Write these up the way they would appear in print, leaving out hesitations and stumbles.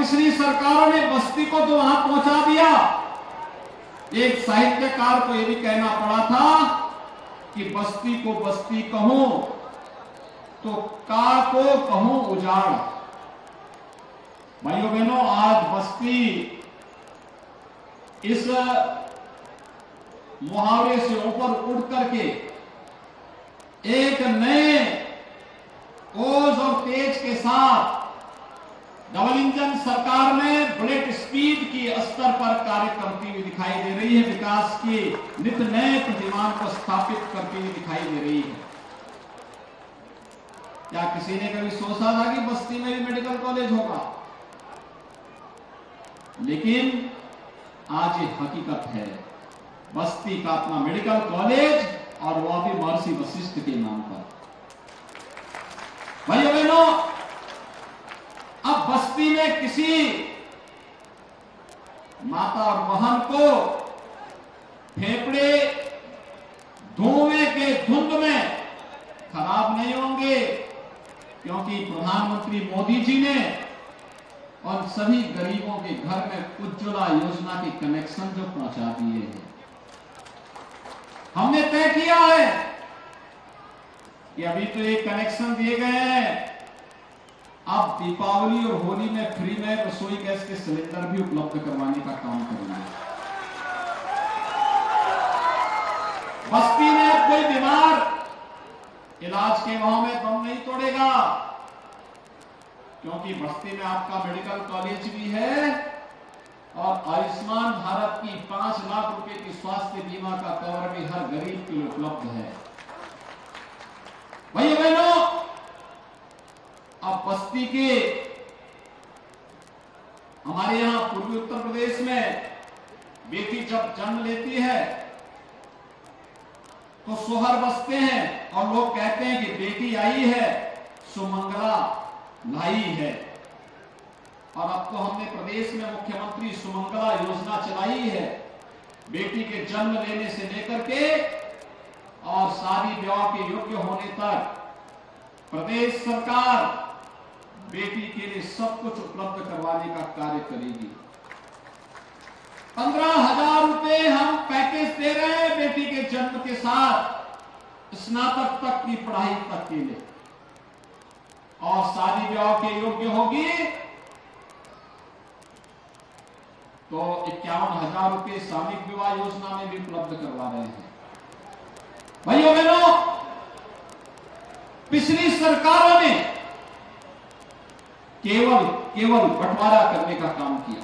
पिछली सरकारों ने बस्ती को तो वहां पहुंचा दिया। एक साहित्यकार को यह भी कहना पड़ा था कि बस्ती को बस्ती कहूं तो का को कहूं उजाड़। भाइयों बहनों, आज बस्ती इस मुहावरे से ऊपर उड़ करके एक नए ओज और तेज के साथ डबल इंजन सरकार में बुलेट स्पीड की स्तर पर कार्य करती हुई दिखाई दे रही है। विकास के नित नए प्रतिमान को स्थापित करती हुई दिखाई दे रही है। क्या किसी ने कभी सोचा था कि बस्ती में भी मेडिकल कॉलेज होगा? लेकिन आज ये हकीकत है, बस्ती का अपना मेडिकल कॉलेज, और वो भी महर्षि वशिष्ठ के नाम पर। भाइयों बहनों, अब बस्ती में किसी माता और बहन को फेफड़े धुएं के धुंध में खराब नहीं होंगे, क्योंकि प्रधानमंत्री मोदी जी ने और सभी गरीबों के घर में उज्ज्वला योजना के कनेक्शन जो पहुंचा दिए हैं। हमने तय किया है कि अभी तो ये कनेक्शन दिए गए हैं, अब दीपावली और होली में फ्री में रसोई गैस के सिलेंडर भी उपलब्ध करवाने का काम करेंगे। बस्ती में कोई बीमार इलाज के भाव में दम नहीं तोड़ेगा, क्योंकि बस्ती में आपका मेडिकल कॉलेज भी है और आयुष्मान भारत की 5 लाख रुपए की स्वास्थ्य बीमा का कवर भी हर गरीब के लिए उपलब्ध है। भाइयों बहनों, अब बस्ती के हमारे यहां पूर्वी उत्तर प्रदेश में बेटी जब जन्म लेती है तो सोहर बसते हैं और लोग कहते हैं कि बेटी आई है, सुमंगला लाई है। और अब तो हमने प्रदेश में मुख्यमंत्री सुमंगला योजना चलाई है। बेटी के जन्म लेने से लेकर के और शादी ब्याह के योग्य होने तक प्रदेश सरकार बेटी के लिए सब कुछ उपलब्ध करवाने का कार्य करेगी। 15,000 रुपए हम पैकेज दे रहे हैं बेटी के जन्म के साथ स्नातक तक की पढ़ाई तक के लिए, और शादी ब्याह के योग्य होगी तो 51,000 रुपए सामूहिक विवाह योजना में भी उपलब्ध करवा रहे हैं। भाइयों बहनों, पिछली सरकारों ने केवल बंटवारा करने का काम किया,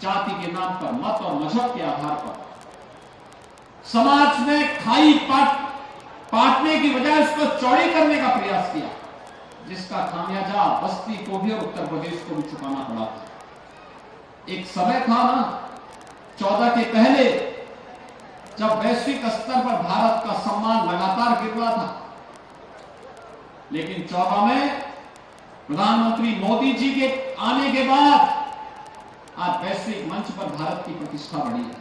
जाति के नाम पर, मत और मजहब के आधार पर समाज में खाई पाटने की बजाय उसको चौड़ी करने का प्रयास किया, जिसका खामियाजा बस्ती को भी और उत्तर प्रदेश को भी चुकाना पड़ा था। एक समय था ना 14 के पहले, जब वैश्विक स्तर पर भारत का सम्मान लगातार गिर रहा था, लेकिन 14 में प्रधानमंत्री मोदी जी के आने के बाद आज वैश्विक मंच पर भारत की प्रतिष्ठा बढ़ी है।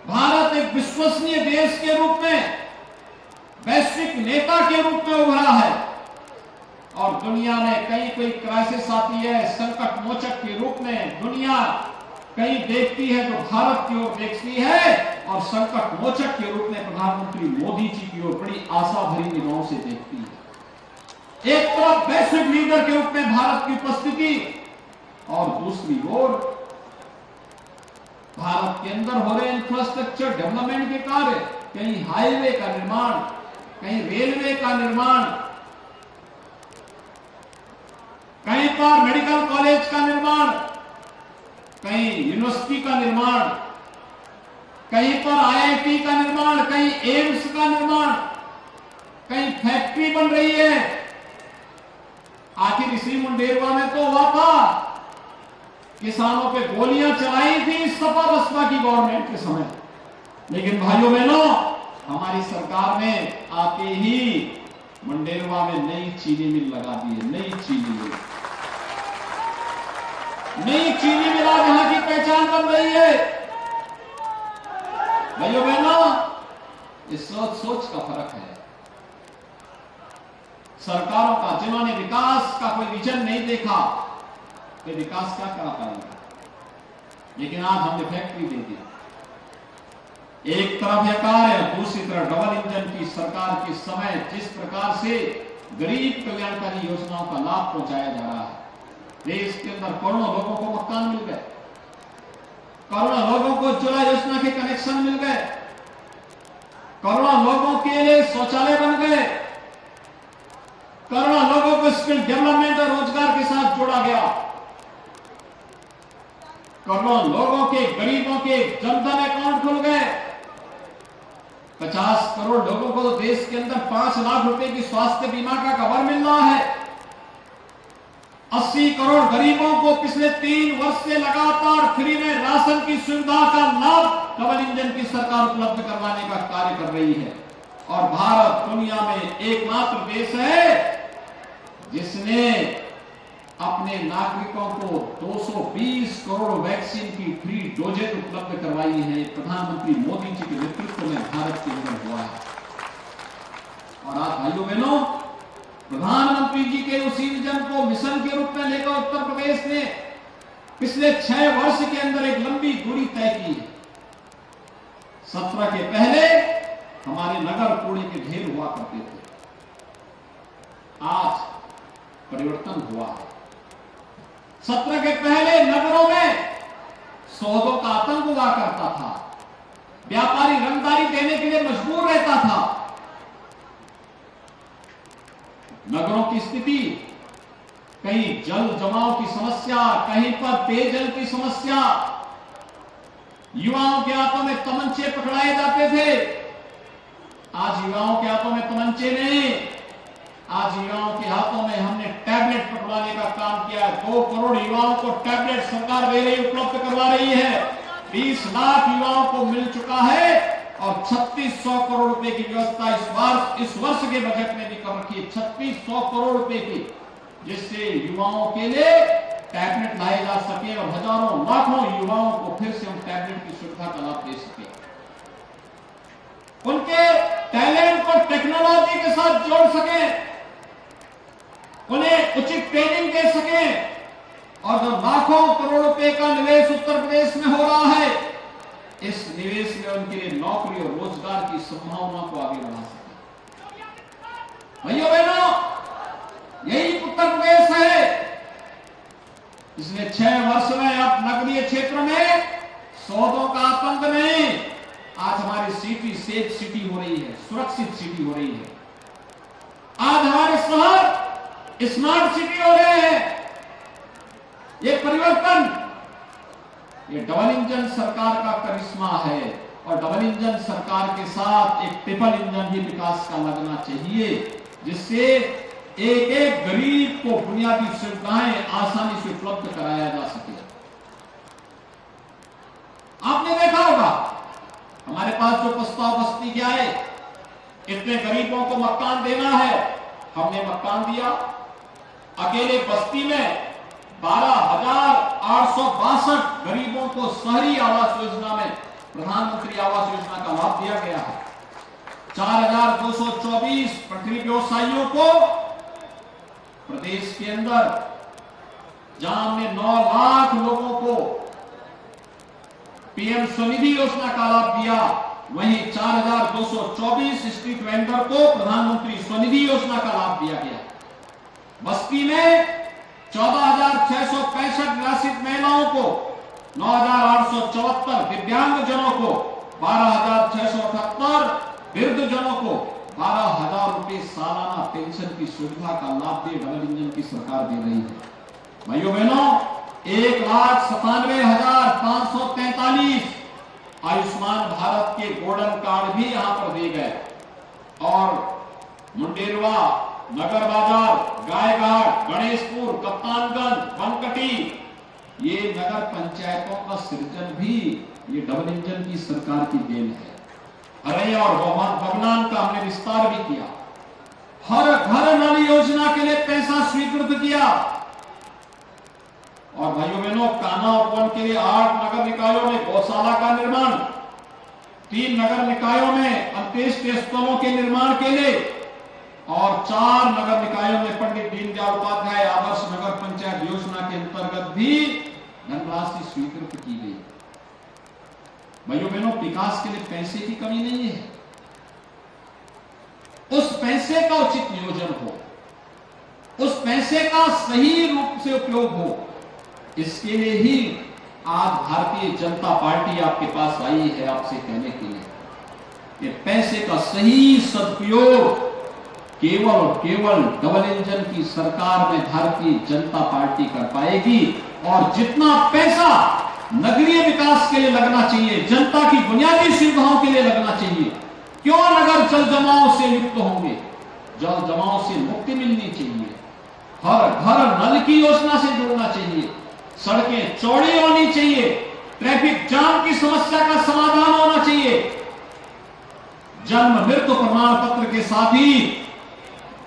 भारत एक विश्वसनीय देश के रूप में, वैश्विक नेता के रूप में उभरा है, और दुनिया में कहीं कोई क्राइसिस आती है, संकट मोचक के रूप में दुनिया कहीं देखती है तो भारत की ओर देखती है, और संकट मोचक के रूप में प्रधानमंत्री मोदी जी की ओर बड़ी आशा भरी निगाहों से देखती है। एक तरफ वैश्विक लीडर के रूप में भारत की उपस्थिति, और दूसरी ओर भारत के अंदर हो रहे इंफ्रास्ट्रक्चर डेवलपमेंट के कार्य, कहीं हाईवे का निर्माण, कहीं रेलवे का निर्माण, कहीं पर मेडिकल कॉलेज का निर्माण, कहीं यूनिवर्सिटी का निर्माण, कहीं पर आईआईटी का निर्माण, कहीं एम्स का निर्माण, कहीं फैक्ट्री बन रही है। आखिर इसी मुंडेरवा में तो हुआ था, किसानों पे गोलियां चलाई थी सपा बसपा की गवर्नमेंट के समय, लेकिन भाइयों बहनों, हमारी सरकार ने आके ही मुंडेरवा में नई चीनी मिल लगा दी है। नई चीनी मिल आज यहां की पहचान बन रही है। भाइयों बहनों, इस सोच का फर्क है। सरकारों का, जिन्होंने विकास का कोई विजन नहीं देखा, कि विकास क्या करा पाएंगे, लेकिन आज हमने फैक्ट्री दे दी। एक तरफ यह कार्य, दूसरी तरफ डबल इंजन की सरकार के समय जिस प्रकार से गरीब कल्याणकारी योजनाओं का लाभ पहुंचाया जा रहा है, देश के अंदर करोड़ों लोगों को मकान मिल गए, करोड़ों लोगों को उज्ज्वला योजना के कनेक्शन मिल गए, करोड़ों लोगों के लिए शौचालय बन गए, करोड़ों लोगों को स्किल डेवलपमेंट और रोजगार के साथ जोड़ा गया, करोड़ों लोगों के, गरीबों के जनधन अकाउंट खुल गए, 50 करोड़ लोगों को तो देश के अंदर 5 लाख रुपए की स्वास्थ्य बीमा का कवर मिल रहा है, 80 करोड़ गरीबों को पिछले 3 वर्ष से लगातार फ्री में राशन की सुविधा का लाभ डबल इंजन की सरकार उपलब्ध करवाने का कार्य कर रही है। और भारत दुनिया में एकमात्र देश है जिसने अपने नागरिकों को 220 करोड़ वैक्सीन की फ्री डोजेज उपलब्ध करवाई है। प्रधानमंत्री मोदी जी के नेतृत्व में भारत के अंदर हुआ है। और आज भाइयों बहनों, प्रधानमंत्री जी के उसी विजन को मिशन के रूप में लेकर उत्तर प्रदेश ने पिछले 6 वर्ष के अंदर एक लंबी दूरी तय की है। 17 के पहले हमारे नगर कूड़े के ढेर हुआ करते थे, आज परिवर्तन हुआ है। 17 के पहले नगरों में सौदों का आतंक हुआ करता था, व्यापारी रंगदारी देने के लिए मजबूर रहता था। नगरों की स्थिति, कहीं जल जमाव की समस्या, कहीं पर पेयजल की समस्या, युवाओं के हाथों में तमंचे पकड़ाए जाते थे। आज युवाओं के हाथों में तमंचे नहीं, आज युवाओं के हाथों में हमने टैबलेट पकड़वाने का काम किया है। 2 करोड़ युवाओं को टैबलेट सरकार दे रही, उपलब्ध करवा रही है। 20 लाख युवाओं को मिल चुका है और 3600 करोड़ रुपए की व्यवस्था इस वर्ष के बजट में भी कर रखी है। 3600 करोड़ रुपए की, जिससे युवाओं के लिए टैबलेट लाए जा सके और हजारों लाखों युवाओं को फिर से हम टैबलेट की सुविधा का लाभ दे सके, उनके टैलेंट को टेक्नोलॉजी के साथ जोड़ सके, उन्हें उचित ट्रेनिंग दे सके। और जो लाखों करोड़ रुपए का निवेश उत्तर प्रदेश में हो रहा है, इस निवेश में उनके लिए नौकरी और रोजगार की संभावना को आगे बढ़ा सके। भाइयों बहनों, यही उत्तर प्रदेश है। पिछले 6 वर्ष में अब नगरीय क्षेत्र में सौदों का आतंक नहीं, आज हमारी सिटी सेफ सिटी हो रही है, सुरक्षित सिटी हो रही है। आज हमारे शहर स्मार्ट सिटी हो रहे हैं। ये परिवर्तन, ये डबल इंजन सरकार का करिश्मा है। और डबल इंजन सरकार के साथ एक ट्रिपल इंजन भी विकास का लगना चाहिए, जिससे एक एक गरीब को बुनियादी सुविधाएं आसानी से उपलब्ध कराया जा सके। आपने देखा होगा हमारे पास जो प्रस्ताव बस्ती के आए, इतने गरीबों को मकान देना है, हमने मकान दिया। अकेले बस्ती में 12,862 गरीबों को शहरी आवास योजना में प्रधानमंत्री आवास योजना का लाभ दिया गया है। 4,224 पटरी व्यवसायियों को प्रदेश के अंदर, जहां हमने 9 लाख लोगों को पीएम स्वनिधि योजना का लाभ दिया, वहीं 4,224 स्ट्रीट वेंडर को प्रधानमंत्री स्वनिधि योजना का लाभ दिया गया। बस्ती में 14,665 निराश्रित महिलाओं को, 9,874 दिव्यांगजनों को, 12,678 वृद्धजनों को 12,000 रुपए सालाना पेंशन की सुविधा का लाभ दे डबल इंजन की सरकार दे रही है। भाइयों बहनों, 1,97,543 आयुष्मान भारत के गोल्डन कार्ड भी यहां पर दिए गए। और मुंडेरवा, नगर बाजार, गायघाट, गणेशपुर, कप्तानगंज, बनकटी, ये नगर पंचायतों का सृजन भी ये डबल इंजन की सरकार की देन है। अरे और बगनान का हमने विस्तार भी किया। हर घर नल योजना के लिए पैसा स्वीकृत किया। और भाइयों बहनों, कान्हा उपवन के लिए 8 नगर निकायों में गौशाला का निर्माण, 3 नगर निकायों में अंत्येष्टि स्थलों के निर्माण के लिए और 4 नगर निकायों में पंडित दीनदयाल उपाध्याय आदर्श नगर पंचायत योजना के अंतर्गत भी धनराशि स्वीकृत की गई। भाइयों बहनों, विकास के लिए पैसे की कमी नहीं है, उस पैसे का उचित नियोजन हो, उस पैसे का सही रूप से उपयोग हो, इसके लिए ही आज भारतीय जनता पार्टी आपके पास आई है आपसे कहने के लिए कि पैसे का सही सदुपयोग केवल और केवल डबल इंजन की सरकार में भारतीय जनता पार्टी कर पाएगी। और जितना पैसा नगरीय विकास के लिए लगना चाहिए, जनता की बुनियादी सुविधाओं के लिए लगना चाहिए, क्यों नगर जल जमाव से युक्त होंगे, जल जमाव से मुक्ति मिलनी चाहिए, हर घर नल की योजना से जुड़ना चाहिए, सड़कें चौड़ी होनी चाहिए, ट्रैफिक जाम की समस्या का समाधान होना चाहिए, जन्म मृत्यु प्रमाण पत्र के साथ ही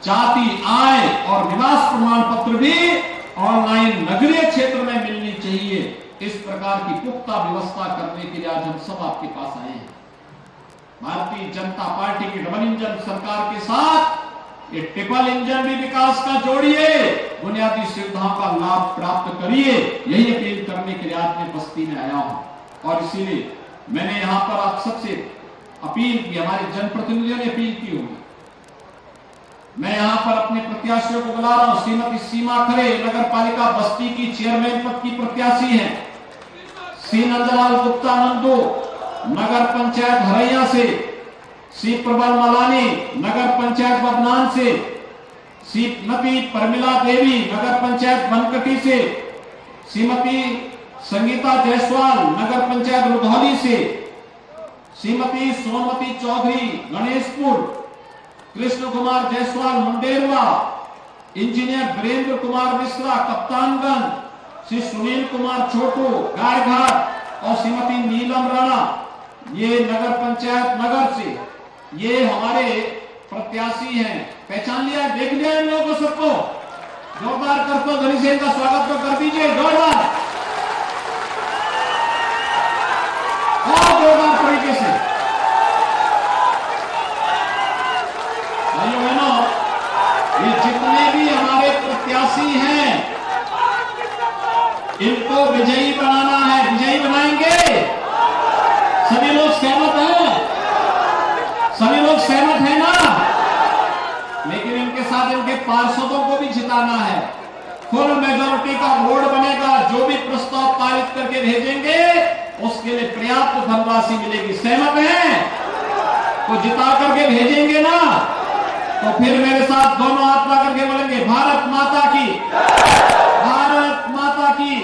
जाति, आय और निवास प्रमाण पत्र भी ऑनलाइन नगरीय क्षेत्र में मिलनी चाहिए। इस प्रकार की पुख्ता व्यवस्था करने के लिए आज हम सब आपके पास आए हैं। भारतीय जनता पार्टी की डबल इंजन सरकार के साथ ये ट्रिपल इंजन भी विकास का जोड़िए, बुनियादी सुविधाओं का लाभ प्राप्त करिए, यही अपील करने के लिए आज मैं बस्ती में आया हूं। और इसीलिए मैंने यहां पर आप सबसे अपील की, हमारे जनप्रतिनिधियों ने अपील की होगी। मैं यहां पर अपने प्रत्याशियों को बुला रहा हूं। श्रीमती सीमा खरे नगर पालिका बस्ती की चेयरमैन पद की प्रत्याशी हैं। श्री नंदलाल गुप्ता नंदू नगर पंचायत हरैया से, श्री प्रबल मलानी नगर पंचायत बदनान से, श्रीमती परमिला देवी नगर पंचायत बनकटी से, श्रीमती संगीता जायसवाल नगर पंचायत रुधौली से, श्रीमती सोनमती चौधरी गणेशपुर, कृष्ण कुमार जायसवाल मुंडेरवा, इंजीनियर वीरेंद्र कुमार मिश्रा कप्तानगंज, श्री सुनील कुमार छोटू गायघाट और श्रीमती नीलम राणा ये नगर पंचायत नगर से, ये हमारे प्रत्याशी हैं। पहचान लिया, देख लिया इन लोगों को सबको? जोरदार करतो ध्वनि से इनका स्वागत तो कर दीजिए, जोरदार और जोरदार तरीके से। भाइयों बहनों, ये जितने भी हमारे प्रत्याशी हैं इनको विजयी बनाना है, विजयी बनाएंगे। सभी लोग सहमत हैं? सभी लोग सहमत हैं ना? लेकिन इनके साथ इनके पार्षदों को भी जिताना है। फुल मेजॉरिटी का बोर्ड बनेगा, जो भी प्रस्ताव पारित करके भेजेंगे उसके लिए पर्याप्त धनराशि मिलेगी। सहमत हैं? तो जिता करके भेजेंगे ना, तो फिर मेरे साथ दोनों हाथ ला करके बोलेंगे भारत माता की, भारत माता की।